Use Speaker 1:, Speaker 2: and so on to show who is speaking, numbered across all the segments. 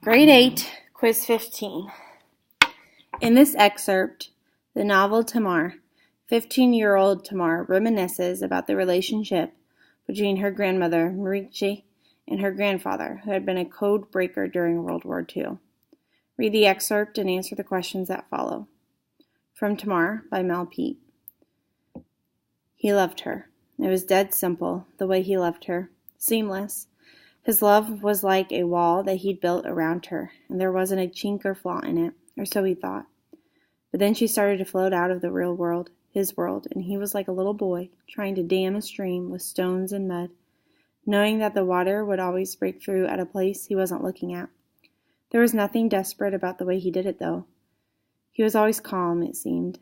Speaker 1: Grade 8, Quiz 15. In this excerpt, the novel Tamar, 15-year-old Tamar reminisces about the relationship between her grandmother, Marichi, and her grandfather, who had been a code breaker during World War II. Read the excerpt and answer the questions that follow. From Tamar by Mel Peet. He loved her. It was dead simple, the way he loved her. Seamless. His love was like a wall that he'd built around her, and there wasn't a chink or flaw in it, or so he thought. But then she started to float out of the real world, his world, and he was like a little boy, trying to dam a stream with stones and mud, knowing that the water would always break through at a place he wasn't looking at. There was nothing desperate about the way he did it, though. He was always calm, it seemed,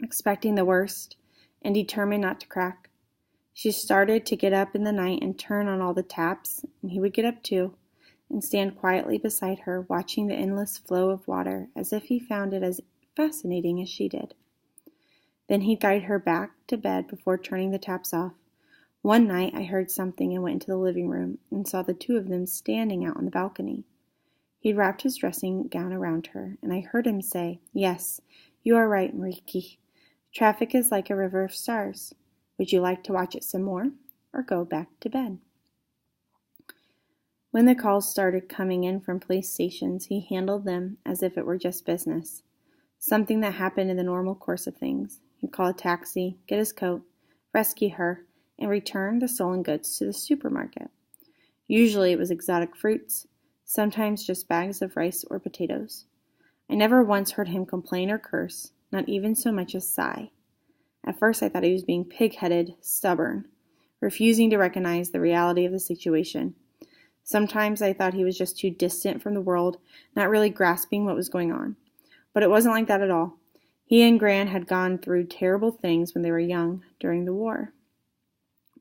Speaker 1: expecting the worst, and determined not to crack. She started to get up in the night and turn on all the taps, and he would get up too, and stand quietly beside her, watching the endless flow of water as if he found it as fascinating as she did. Then he'd guide her back to bed before turning the taps off. One night I heard something and went into the living room and saw the two of them standing out on the balcony. He'd wrapped his dressing gown around her, and I heard him say, "Yes, you are right, Mariki. Traffic is like a river of stars. Would you like to watch it some more, or go back to bed?" When the calls started coming in from police stations, he handled them as if it were just business, something that happened in the normal course of things. He'd call a taxi, get his coat, rescue her, and return the stolen goods to the supermarket. Usually it was exotic fruits, sometimes just bags of rice or potatoes. I never once heard him complain or curse, not even so much as sigh. At first I thought he was being pig-headed, stubborn, refusing to recognize the reality of the situation. Sometimes I thought he was just too distant from the world, not really grasping what was going on. But it wasn't like that at all. He and Gran had gone through terrible things when they were young, during the war.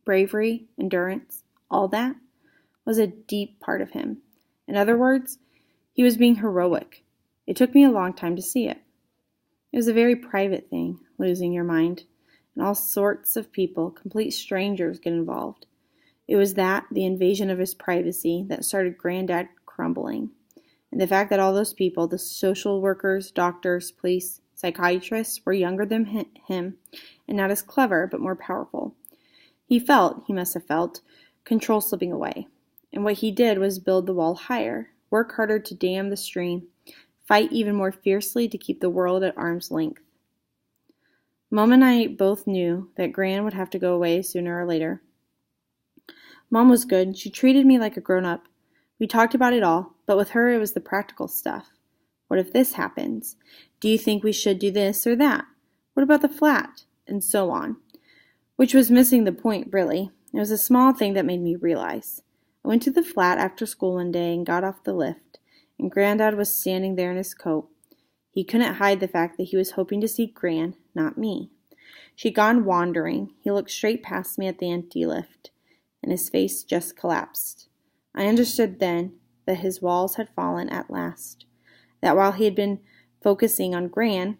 Speaker 1: Bravery, endurance, all that was a deep part of him. In other words, he was being heroic. It took me a long time to see it. It was a very private thing, losing your mind, and all sorts of people, complete strangers, get involved. It was that, the invasion of his privacy, that started Granddad crumbling. And the fact that all those people, the social workers, doctors, police, psychiatrists, were younger than him, and not as clever, but more powerful. He must have felt, control slipping away. And what he did was build the wall higher, work harder to dam the stream, fight even more fiercely to keep the world at arm's length. Mom and I both knew that Gran would have to go away sooner or later. Mom was good. She treated me like a grown-up. We talked about it all, but with her it was the practical stuff. What if this happens? Do you think we should do this or that? What about the flat? And so on. Which was missing the point, really. It was a small thing that made me realize. I went to the flat after school one day and got off the lift, and Granddad was standing there in his coat. He couldn't hide the fact that he was hoping to see Gran, not me. She'd gone wandering. He looked straight past me at the empty lift, and his face just collapsed. I understood then that his walls had fallen at last, that while he had been focusing on Gran,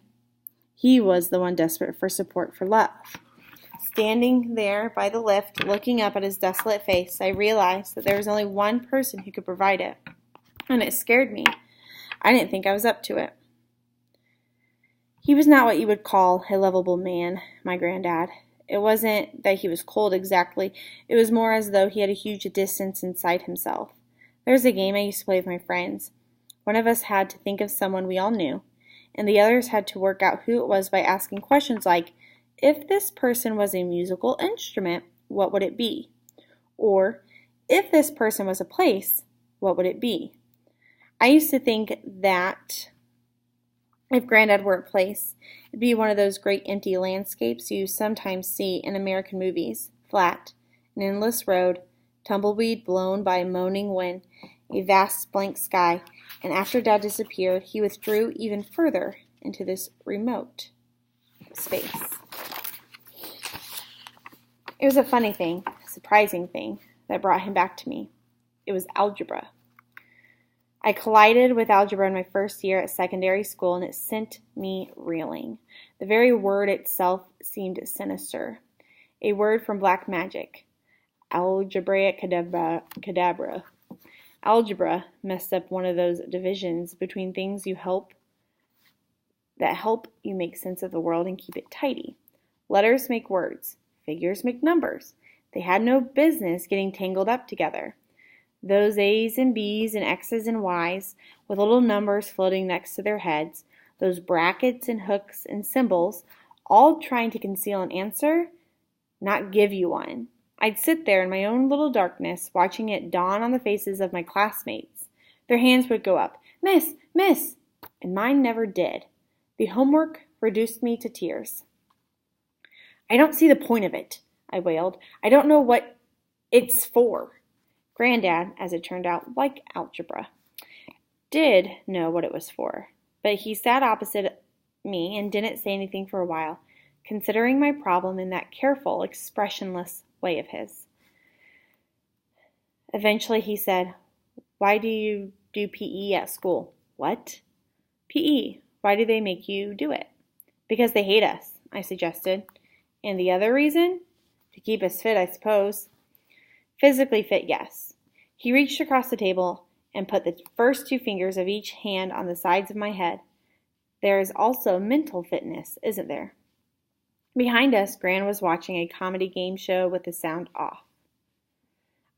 Speaker 1: he was the one desperate for support, for love. Standing there by the lift, looking up at his desolate face, I realized that there was only one person who could provide it, and it scared me. I didn't think I was up to it. He was not what you would call a lovable man, my granddad. It wasn't that he was cold exactly. It was more as though he had a huge distance inside himself. There was a game I used to play with my friends. One of us had to think of someone we all knew, and the others had to work out who it was by asking questions like, if this person was a musical instrument, what would it be? Or, if this person was a place, what would it be? I used to think that if Granddad were a place, it'd be one of those great empty landscapes you sometimes see in American movies. Flat, an endless road, tumbleweed blown by a moaning wind, a vast blank sky, and after Dad disappeared, he withdrew even further into this remote space. It was a funny thing, a surprising thing, that brought him back to me. It was algebra. I collided with algebra in my first year at secondary school, and it sent me reeling. The very word itself seemed sinister. A word from black magic. Algebraic cadabra. Algebra messed up one of those divisions between things that help you make sense of the world and keep it tidy. Letters make words. Figures make numbers. They had no business getting tangled up together. Those A's and B's and X's and Y's with little numbers floating next to their heads, those brackets and hooks and symbols, all trying to conceal an answer, not give you one. I'd sit there in my own little darkness, watching it dawn on the faces of my classmates. Their hands would go up, "Miss, Miss," and mine never did. The homework reduced me to tears. "I don't see the point of it," I wailed. "I don't know what it's for." Granddad, as it turned out, like algebra, did know what it was for, but he sat opposite me and didn't say anything for a while, considering my problem in that careful, expressionless way of his. Eventually he said, "Why do you do PE at school?" "What?" "PE. Why do they make you do it?" "Because they hate us," I suggested. "And the other reason?" "To keep us fit, I suppose." "Physically fit, yes." He reached across the table and put the first 2 fingers of each hand on the sides of my head. "There is also mental fitness, isn't there?" Behind us, Gran was watching a comedy game show with the sound off.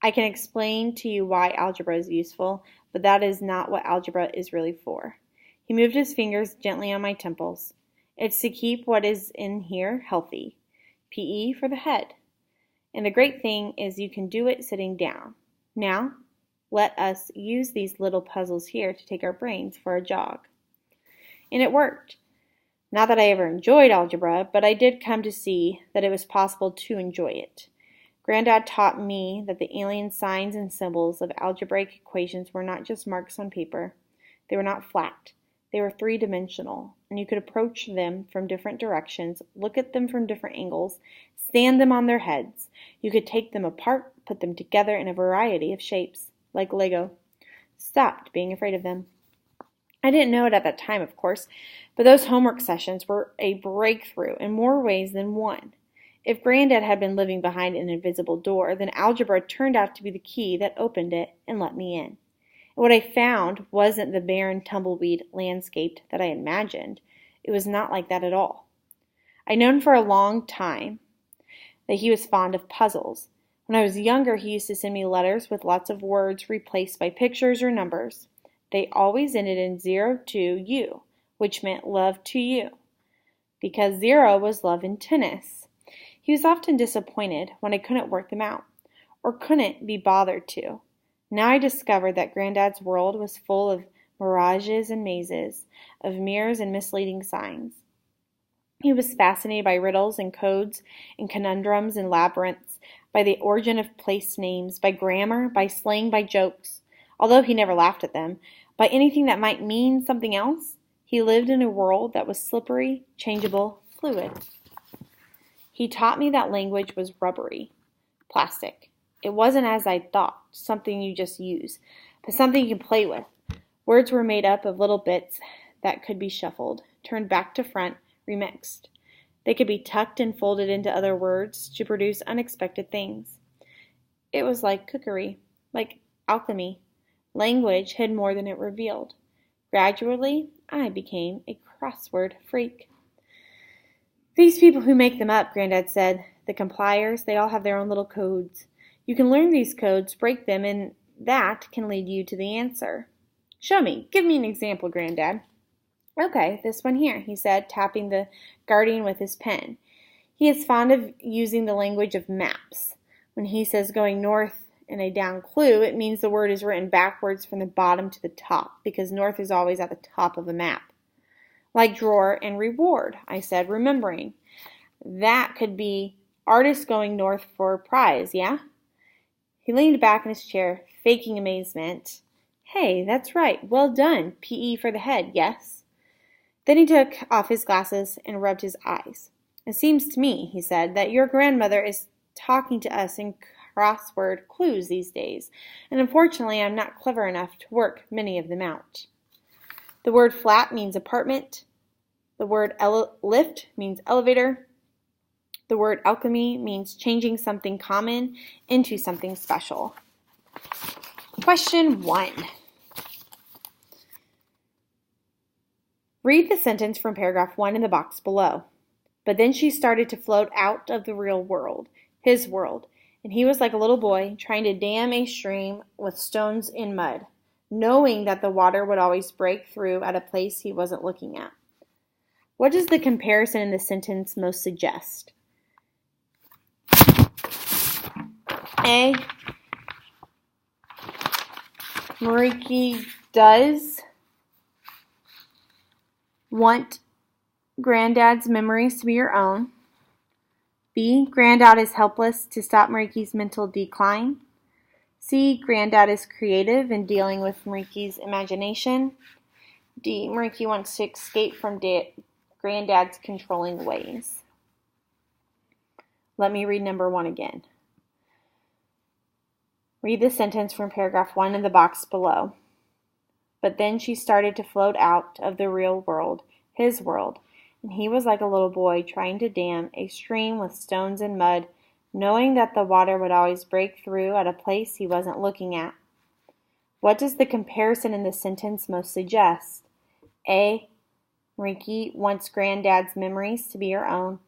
Speaker 1: "I can explain to you why algebra is useful, but that is not what algebra is really for." He moved his fingers gently on my temples. "It's to keep what is in here healthy. PE for the head. And the great thing is you can do it sitting down. Now, let us use these little puzzles here to take our brains for a jog." And it worked. Not that I ever enjoyed algebra, but I did come to see that it was possible to enjoy it. Granddad taught me that the alien signs and symbols of algebraic equations were not just marks on paper. They were not flat. They were 3-dimensional, and you could approach them from different directions, look at them from different angles, stand them on their heads. You could take them apart, put them together in a variety of shapes, like Lego. Stopped being afraid of them. I didn't know it at that time, of course, but those homework sessions were a breakthrough in more ways than one. If Granddad had been living behind an invisible door, then algebra turned out to be the key that opened it and let me in. And what I found wasn't the barren tumbleweed landscape that I imagined. It was not like that at all. I'd known for a long time that he was fond of puzzles. When I was younger, he used to send me letters with lots of words replaced by pictures or numbers. They always ended in 0 to you, which meant love to you, because 0 was love in tennis. He was often disappointed when I couldn't work them out, or couldn't be bothered to. Now I discovered that Granddad's world was full of mirages and mazes, of mirrors and misleading signs. He was fascinated by riddles and codes and conundrums and labyrinths, by the origin of place names, by grammar, by slang, by jokes. Although he never laughed at them, by anything that might mean something else. He lived in a world that was slippery, changeable, fluid. He taught me that language was rubbery, plastic. It wasn't as I thought, something you just use, but something you can play with. Words were made up of little bits that could be shuffled, turned back to front, remixed. They could be tucked and folded into other words to produce unexpected things. It was like cookery, like alchemy. Language hid more than it revealed. Gradually, I became a crossword freak. "These people who make them up," Granddad said, "the compliers, they all have their own little codes. You can learn these codes, break them, and that can lead you to the answer." "Show me. Give me an example, Granddad." "Okay, this one here," he said, tapping the Guardian with his pen. He is fond of using the language of maps. When he says going north in a down clue, it means the word is written backwards from the bottom to the top, because north is always at the top of a map. "Like drawer and reward," I said, remembering. "That could be artist going north for a prize, yeah?" He leaned back in his chair, faking amazement. "Hey, that's right. Well done. PE for the head, yes?" Then he took off his glasses and rubbed his eyes. "It seems to me," he said, "that your grandmother is talking to us in crossword clues these days, and unfortunately I'm not clever enough to work many of them out. The word flat means apartment. The word lift means elevator. The word alchemy means changing something common into something special." Question 1. Read the sentence from paragraph 1 in the box below. But then she started to float out of the real world, his world, and he was like a little boy trying to dam a stream with stones and mud, knowing that the water would always break through at a place he wasn't looking at. What does the comparison in the sentence most suggest? A. Mariki does want Granddad's memories to be her own. B. Granddad is helpless to stop Mariki's mental decline. C. Granddad is creative in dealing with Mariki's imagination. D. Mariki wants to escape from Granddad's controlling ways. Let me read number 1 again. Read the sentence from paragraph 1 in the box below. But then she started to float out of the real world, his world, and he was like a little boy trying to dam a stream with stones and mud, knowing that the water would always break through at a place he wasn't looking at. What does the comparison in the sentence most suggest? A. Mariki wants Granddad's memories to be her own.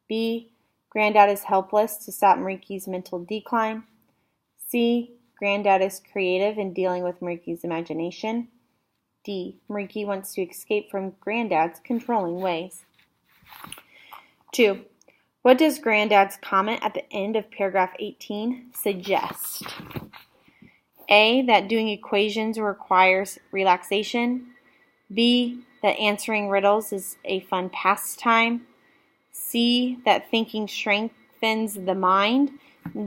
Speaker 1: B. Granddad is helpless to stop Mariki's mental decline. C. Granddad is creative in dealing with Mariki's imagination. D. Mariki wants to escape from Granddad's controlling ways. 2. What does Granddad's comment at the end of paragraph 18 suggest? A. That doing equations requires relaxation. B. That answering riddles is a fun pastime. C. That thinking strengthens the mind.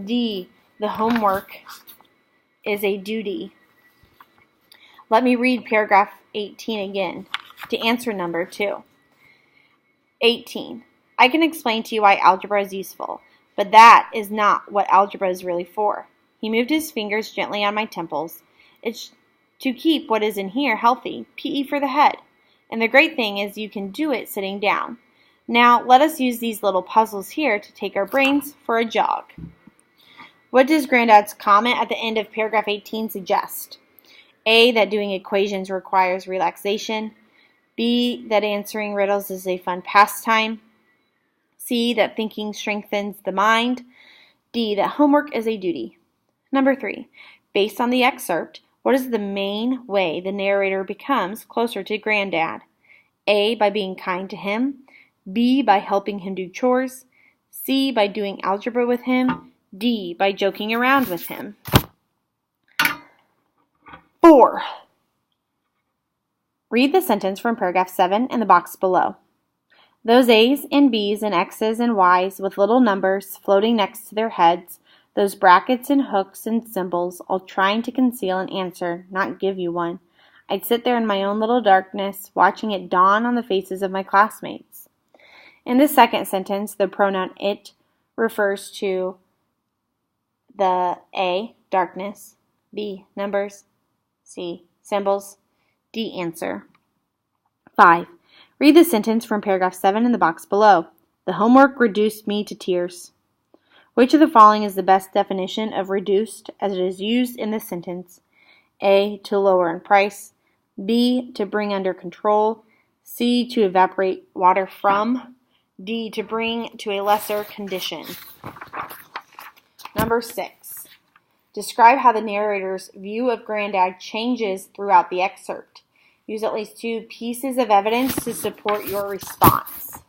Speaker 1: D. The homework is a duty. Let me read paragraph 18 again to answer number 2. 18. I can explain to you why algebra is useful, but that is not what algebra is really for. He moved his fingers gently on my temples. It's to keep what is in here healthy, PE for the head. And the great thing is you can do it sitting down. Now let us use these little puzzles here to take our brains for a jog. What does Granddad's comment at the end of paragraph 18 suggest? A. That doing equations requires relaxation. B. That answering riddles is a fun pastime. C. That thinking strengthens the mind. D. That homework is a duty. Number 3. Based on the excerpt, what is the main way the narrator becomes closer to Granddad? A. By being kind to him. B. By helping him do chores. C. By doing algebra with him. D. By joking around with him. 4. Read the sentence from paragraph 7 in the box below. Those A's and B's and X's and Y's with little numbers floating next to their heads, those brackets and hooks and symbols, all trying to conceal an answer, not give you one. I'd sit there in my own little darkness, watching it dawn on the faces of my classmates. In the second sentence, the pronoun it refers to the A, darkness, B, numbers, C, symbols, D, answer. 5. Read the sentence from paragraph 7 in the box below. The homework reduced me to tears. Which of the following is the best definition of reduced as it is used in this sentence? A, to lower in price. B, to bring under control. C, to evaporate water from. D, to bring to a lesser condition. Number 6. Describe how the narrator's view of Granddad changes throughout the excerpt. Use at least 2 pieces of evidence to support your response.